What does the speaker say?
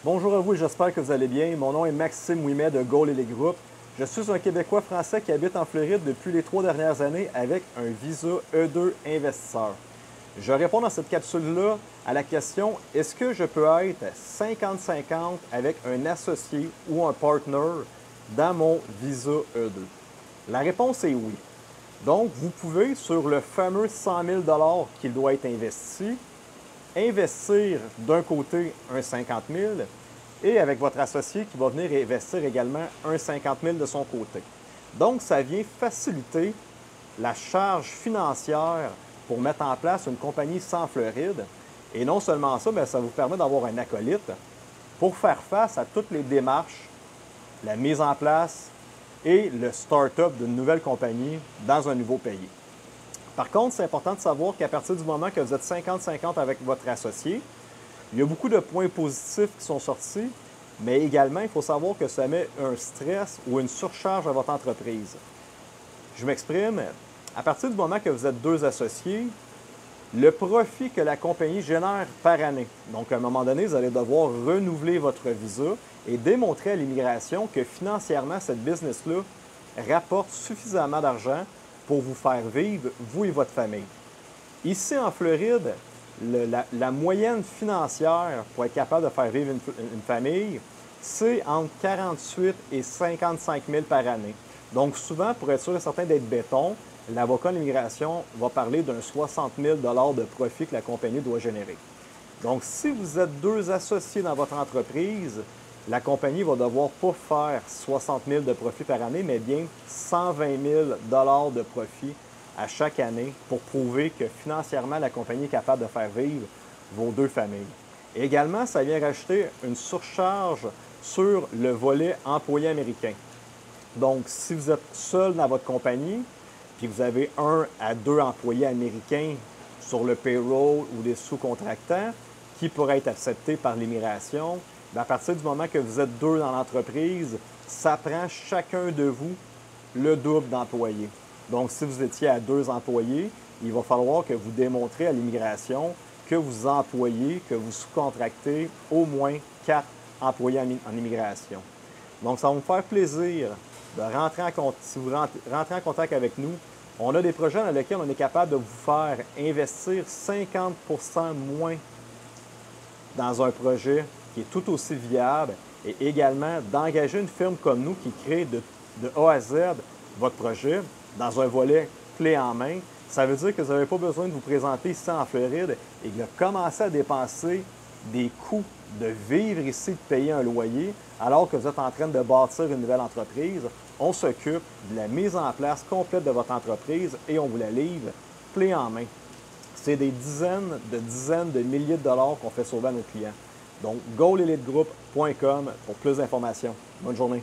Bonjour à vous et j'espère que vous allez bien. Mon nom est Maxime Ouimet de Goal Elite Group. Je suis un Québécois français qui habite en Floride depuis les 3 dernières années avec un visa E2 investisseur. Je réponds dans cette capsule-là à la question est-ce que je peux être 50-50 avec un associé ou un partner dans mon visa E2? La réponse est oui. Donc, vous pouvez, sur le fameux 100 000 qu'il doit être investi, investir d'un côté un 50 000 et avec votre associé qui va venir investir également un 50 000 de son côté. Donc, ça vient faciliter la charge financière pour mettre en place une compagnie sans Floride. Et non seulement ça, bien, ça vous permet d'avoir un acolyte pour faire face à toutes les démarches, la mise en place et le start-up d'une nouvelle compagnie dans un nouveau pays. Par contre, c'est important de savoir qu'à partir du moment que vous êtes 50-50 avec votre associé, il y a beaucoup de points positifs qui sont sortis, mais également, il faut savoir que ça met un stress ou une surcharge à votre entreprise. Je m'exprime, à partir du moment que vous êtes deux associés, le profit que la compagnie génère par année, donc à un moment donné, vous allez devoir renouveler votre visa et démontrer à l'immigration que financièrement, cette business-là rapporte suffisamment d'argent pour vous faire vivre, vous et votre famille. Ici, en Floride, la moyenne financière pour être capable de faire vivre une famille, c'est entre 48 et 55 000 par année. Donc, souvent, pour être sûr et certain d'être béton, l'avocat de l'immigration va parler d'un 60 000 de profit que la compagnie doit générer. Donc, si vous êtes deux associés dans votre entreprise, la compagnie va devoir pas faire 60 000 de profit par année, mais bien 120 000 de profit à chaque année pour prouver que financièrement, la compagnie est capable de faire vivre vos deux familles. Et également, ça vient rajouter une surcharge sur le volet employé américain. Donc, si vous êtes seul dans votre compagnie, puis vous avez 1 à 2 employés américains sur le payroll ou des sous-contractants qui pourraient être acceptés par l'immigration, bien, à partir du moment que vous êtes deux dans l'entreprise, ça prend chacun de vous le double d'employés. Donc, si vous étiez à 2 employés, il va falloir que vous démontrez à l'immigration que vous employez, que vous sous-contractez au moins 4 employés en immigration. Donc, ça va me faire plaisir de rentrer si vous rentrez en contact avec nous. On a des projets dans lesquels on est capable de vous faire investir 50 moins dans un projet qui est tout aussi viable et également d'engager une firme comme nous qui crée de A à Z votre projet dans un volet clé en main. Ça veut dire que vous n'avez pas besoin de vous présenter ici en Floride et de commencer à dépenser des coûts de vivre ici, de payer un loyer, alors que vous êtes en train de bâtir une nouvelle entreprise. On s'occupe de la mise en place complète de votre entreprise et on vous la livre clé en main. C'est des dizaines de milliers de dollars qu'on fait sauver à nos clients. Donc, goalelitegroup.com pour plus d'informations. Bonne journée.